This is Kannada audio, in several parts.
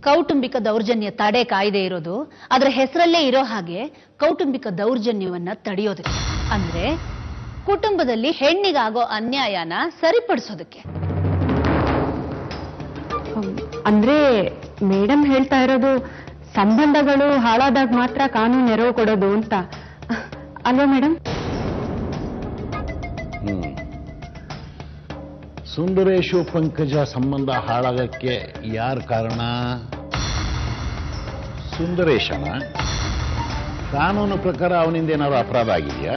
ಕೌಟುಂಬಿಕ ದೌರ್ಜನ್ಯ ತಡೆ ಕಾಯ್ದೆ ಇರೋದು ಅದರ ಹೆಸರಲ್ಲೇ ಇರೋ ಹಾಗೆ ಕೌಟುಂಬಿಕ ದೌರ್ಜನ್ಯವನ್ನ ತಡೆಯೋದಕ್ಕೆ, ಅಂದ್ರೆ ಕುಟುಂಬದಲ್ಲಿ ಹೆಣ್ಣಿಗಾಗೋ ಅನ್ಯಾಯನ ಸರಿಪಡಿಸೋದಕ್ಕೆ. ಅಂದ್ರೆ ಮೇಡಮ್ ಹೇಳ್ತಾ ಇರೋದು ಸಂಬಂಧಗಳು ಹಾಳಾದಾಗ ಮಾತ್ರ ಕಾನೂನು ನೆರವು ಕೊಡೋದು ಅಂತ ಅಲ್ವಾ ಮೇಡಮ್? ಸುಂದರೇಶು ಪಂಕಜ ಸಂಬಂಧ ಹಾಳಾಗಕ್ಕೆ ಯಾರ ಕಾರಣ? ಸುಂದರೇಶನ. ಕಾನೂನು ಪ್ರಕಾರ ಅವನಿಂದ ಏನಾದ್ರು ಅಪರಾಧ ಆಗಿದೆಯಾ?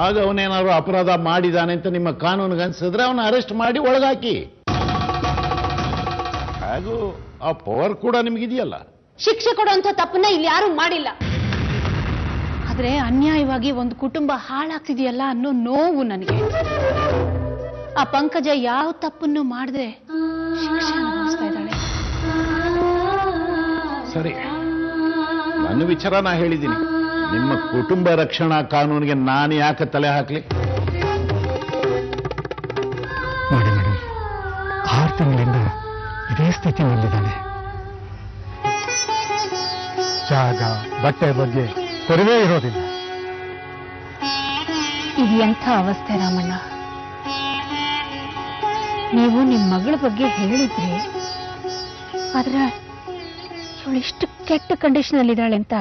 ಆಗ ಅವನೇನಾದ್ರು ಅಪರಾಧ ಮಾಡಿದಾನೆ ಅಂತ ನಿಮ್ಮ ಕಾನೂನಿಗೆ ಅನ್ಸಿದ್ರೆ ಅವನ ಅರೆಸ್ಟ್ ಮಾಡಿ ಒಳಗಾಕಿ. ಹಾಗೂ ಆ ಪವರ್ ಕೂಡ ನಿಮಗಿದೆಯಲ್ಲ. ಶಿಕ್ಷೆ ಕೊಡುವಂತ ತಪ್ಪನ್ನ ಇಲ್ಲಿ ಯಾರು ಮಾಡಿಲ್ಲ. ಆದ್ರೆ ಅನ್ಯಾಯವಾಗಿ ಒಂದು ಕುಟುಂಬ ಹಾಳಾಗ್ತಿದೆಯಲ್ಲ ಅನ್ನೋ ನೋವು ನನಗೆ. ಆ ಪಂಕಜ ಯಾವ ತಪ್ಪನ್ನು ಮಾಡಿದ್ರೆ ಶಿಕ್ಷೆ ಅನುಭವಿಸ್ತಾ ಇದ್ದಾಳೆ. ಸರಿ, ನನ್ನ ವಿಚಾರ ನಾ ಹೇಳಿದ್ದೀನಿ. ನಿಮ್ಮ ಕುಟುಂಬ ರಕ್ಷಣಾ ಕಾನೂನಿಗೆ ನಾನು ಯಾಕೆ ತಲೆ ಹಾಕ್ಲಿ? ನೋಡಿ ಮೇಡಮ್, 6 ತಿಂಗಳಿಂದ ಇದೇ ಸ್ಥಿತಿನಲ್ಲಿದ್ದಾನೆ. ಜಾಗ ಬಟ್ಟೆ ಬಗ್ಗೆ ಕೊರವೇ ಇರೋದಿಲ್ಲ. ಇದು ಎಂಥ ಅವಸ್ಥೆ ರಾಮಣ್ಣ. ನೀವು ನಿಮ್ಮ ಮಗಳ ಬಗ್ಗೆ ಹೇಳಿದ್ರಿ, ಆದ್ರೆ ಇವಳು ಇಷ್ಟು ಕೆಟ್ಟ ಕಂಡೀಷನ್ ಅಲ್ಲಿ ಇದ್ದಾಳೆ ಅಂತ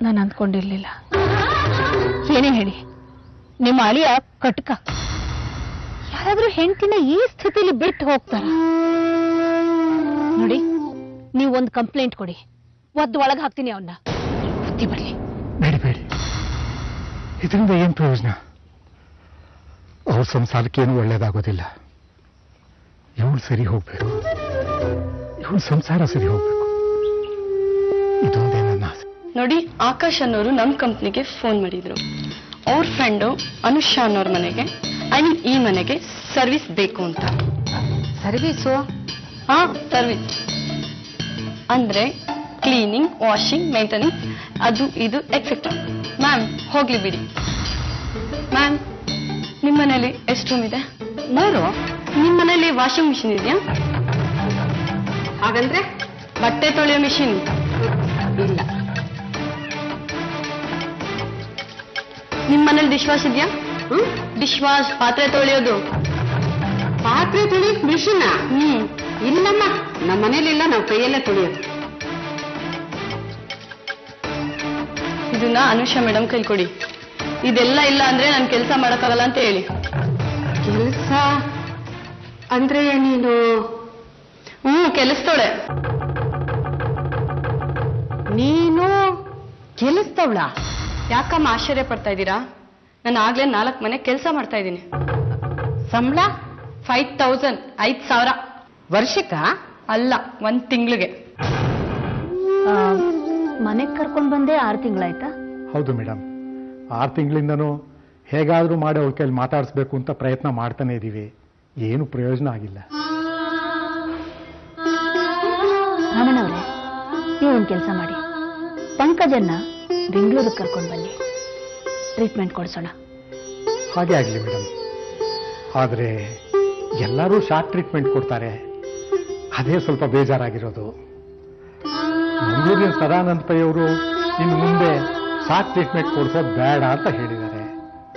ನಾನು ಅಂದ್ಕೊಂಡಿರ್ಲಿಲ್ಲ. ಏನೇ ಹೇಳಿ, ನಿಮ್ಮ ಅಳಿಯ ಕಟ್ಕ. ಯಾರಾದ್ರೂ ಹೆಂಡತಿನ ಈ ಸ್ಥಿತಿಲಿ ಬಿಟ್ಟು ಹೋಗ್ತಾರ? ನೋಡಿ, ನೀವು ಒಂದು ಕಂಪ್ಲೇಂಟ್ ಕೊಡಿ, ಒದ್ದು ಒಳಗೆ ಹಾಕ್ತೀನಿ ಅವನ್ನ. ಬುದ್ಧಿ ಬರ್ಲಿ. ಬೇಡಿ, ಇದರಿಂದ ಏನ್ ಪ್ರಯೋಜನ? ಅವ್ರ ಸಂಸಾರಕ್ಕೇನು ಒಳ್ಳೇದಾಗೋದಿಲ್ಲ. ಇವಳು ಸರಿ ಹೋಗ್ಬೇಕು, ಇವಳು ಸಂಸಾರ ಸರಿ ಹೋಗ್ಬೇಕು. ಇದೊಂದೇ ನನ್ನ ಆಸೆ. ನೋಡಿ, ಆಕಾಶ್ ಅನ್ನೋರು ನಮ್ಮ ಕಂಪ್ನಿಗೆ ಫೋನ್ ಮಾಡಿದ್ರು. ಅವ್ರ ಫ್ರೆಂಡು ಅನುಷಾ ಅನ್ನೋರ್ ಮನೆಗೆ, ಈ ಮನೆಗೆ ಸರ್ವಿಸ್ ಬೇಕು ಅಂತ. ಸರ್ವೀಸು? ಹಾ, ಸರ್ವಿಸ್ ಅಂದ್ರೆ ಕ್ಲೀನಿಂಗ್, ವಾಷಿಂಗ್, ಮೇಂಟೆನೆನ್ಸ್, ಅದು ಇದು ಎಕ್ಸೆಟ್ರಾ. ಮ್ಯಾಮ್ ಹೋಗ್ಲಿ ಬಿಡಿ. ಮ್ಯಾಮ್, ನಿಮ್ಮ ಮನೇಲಿ ಎಷ್ಟು ರೂಮ್ ಇದೆ? 3. ನಿಮ್ಮ ಮನೇಲಿ ವಾಷಿಂಗ್ ಮಿಷಿನ್ ಇದೆಯಾ? ಹಾಗಂದ್ರೆ ಬಟ್ಟೆ ತೊಳೆಯೋ ಮಿಷಿನ್ ಇಲ್ಲ. ನಿಮ್ಮ ಮನೇಲಿ ಡಿಶ್ ವಾಶ್ ಇದೆಯಾ? ಡಿಶ್ ವಾಶ್, ಪಾತ್ರೆ ತೊಳೆಯೋದು. ಪಾತ್ರೆ ತೊಳೆಯೋಕ್ ಮಿಷಿನ್? ಇಲ್ಲಮ್ಮ, ನಮ್ಮ ಮನೇಲಿಲ್ಲ, ನಾವು ಕೈಯಲ್ಲೇ ತೊಳೆಯೋದು. ಇದನ್ನ ಅನುಷಾ ಮೇಡಮ್ ಕೈ ಕೊಡಿ. ಇದೆಲ್ಲ ಇಲ್ಲ ಅಂದ್ರೆ ನಾನು ಕೆಲಸ ಮಾಡಕ್ಕಾಗಲ್ಲ ಅಂತ ಹೇಳಿ. ಕೆಲಸ ಅಂದ್ರೆ ನೀನು? ಕೆಲಸದೋಳೆ. ನೀನು ಕೆಲಸದವಳ? ಯಾಕಮ್ಮ ಆಶ್ಚರ್ಯ ಪಡ್ತಾ ಇದ್ದೀರಾ? ನಾನು ಆಗ್ಲೇ 4 ಮನೆ ಕೆಲಸ ಮಾಡ್ತಾ ಇದ್ದೀನಿ. ಸಂಬಳ 5000. 5000 ವರ್ಷಕ್ಕ? ಅಲ್ಲ, 1 ತಿಂಗಳಿಗೆ. ಮನೆಗೆ ಕರ್ಕೊಂಡು ಬಂದೆ 6 ತಿಂಗಳಾಯ್ತಾ? ಹೌದು ಮೇಡಮ್, 6 ತಿಂಗಳಿಂದನೂ ಹೇಗಾದ್ರೂ ಮಾಡಿ ಅವ್ರ ಕೈಲಿ ಮಾತಾಡಿಸ್ಬೇಕು ಅಂತ ಪ್ರಯತ್ನ ಮಾಡ್ತಾನೆ ಇದೀವಿ. ಏನು ಪ್ರಯೋಜನ ಆಗಿಲ್ಲ. ರಾಮಣ್ಣವ್ರೆ, ನೀವೊಂದು ಕೆಲಸ ಮಾಡಿ, ಪಂಕಜನ್ನ ಬೆಂಗಳೂರಿಗೆ ಕರ್ಕೊಂಡು ಬನ್ನಿ, ಟ್ರೀಟ್ಮೆಂಟ್ ಕೊಡಿಸೋಣ. ಹಾಗೆ ಆಗಲಿ ಮೇಡಮ್. ಆದರೆ ಎಲ್ಲರೂ ಶಾರ್ಟ್ ಟ್ರೀಟ್ಮೆಂಟ್ ಕೊಡ್ತಾರೆ, ಅದೇ ಸ್ವಲ್ಪ ಬೇಜಾರಾಗಿರೋದು. ಮಂಗಳೂರಿನ ಸದಾನಂದ ಪೈ ಅವರು ಇನ್ನು ಮುಂದೆ ಶಾರ್ಟ್ ಟ್ರೀಟ್ಮೆಂಟ್ ಕೊಡಿಸೋದು ಬೇಡ ಅಂತ ಹೇಳಿದ್ದಾರೆ.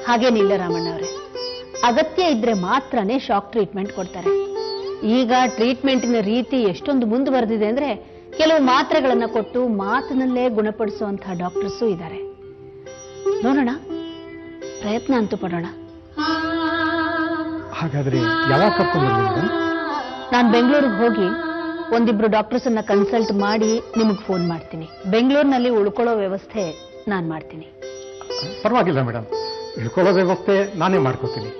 ಹಾಗೇನಿಲ್ಲ ರಾಮಣ್ಣವ್ರೆ, ಅಗತ್ಯ ಇದ್ರೆ ಮಾತ್ರನೇ ಶಾಕ್ ಟ್ರೀಟ್ಮೆಂಟ್ ಕೊಡ್ತಾರೆ. ಈಗ ಟ್ರೀಟ್ಮೆಂಟಿನ ರೀತಿ ಎಷ್ಟೊಂದು ಮುಂದುವರೆದಿದೆ ಅಂದ್ರೆ ಕೆಲವು ಮಾತ್ರೆಗಳನ್ನ ಕೊಟ್ಟು ಮಾತಿನಲ್ಲೇ ಗುಣಪಡಿಸುವಂತಹ ಡಾಕ್ಟರ್ಸು ಇದ್ದಾರೆ. ನೋಡೋಣ, ಪ್ರಯತ್ನ ಅಂತೂ ಪಡೋಣ. ಹಾಗಾದ್ರೆ ಯಾವಾಗ ಕರ್ಕೊಂಡು ಬಂದಿದ್ದೀರಾ? ನಾನು ಬೆಂಗಳೂರಿಗೆ ಹೋಗಿ ಒಂದಿಬ್ರು ಡಾಕ್ಟರ್ಸ್ ಅನ್ನ ಕನ್ಸಲ್ಟ್ ಮಾಡಿ ನಿಮಗೆ ಫೋನ್ ಮಾಡ್ತೀನಿ. ಬೆಂಗಳೂರಿನಲ್ಲಿ ಉಳ್ಕೊಳ್ಳೋ ವ್ಯವಸ್ಥೆ ನಾನು ಮಾಡ್ತೀನಿ. ಪರವಾಗಿಲ್ಲ ಮೇಡಮ್, ಇಳ್ಕೊಳ್ಳೋ ವ್ಯವಸ್ಥೆ ನಾನೇ ಮಾಡ್ಕೋತೀನಿ.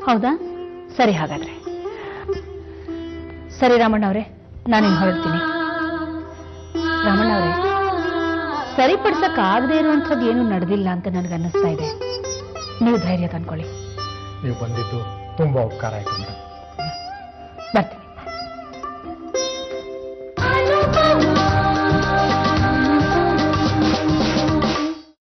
ಹೌದಾ? ಸರಿ, ಹಾಗಾದ್ರೆ ಸರಿ ರಾಮಣ್ಣವ್ರೆ, ನಾನಿನ್ ಹೊರಡ್ತೀನಿ. ರಾಮಣ್ಣವ್ರೆ, ಸರಿಪಡಿಸಕ್ ಆಗದೆ ಇರುವಂಥದ್ದು ಏನು ನಡೆದಿಲ್ಲ ಅಂತ ನನಗನ್ನಿಸ್ತಾ ಇದೆ. ನೀವು ಧೈರ್ಯ ತಂದ್ಕೊಳ್ಳಿ. ನೀವು ಬಂದಿದ್ದು ತುಂಬಾ ಉಪಕಾರ ಆಯ್ತು ಮೇಡಮ್. ಬರ್ತೀನಿ.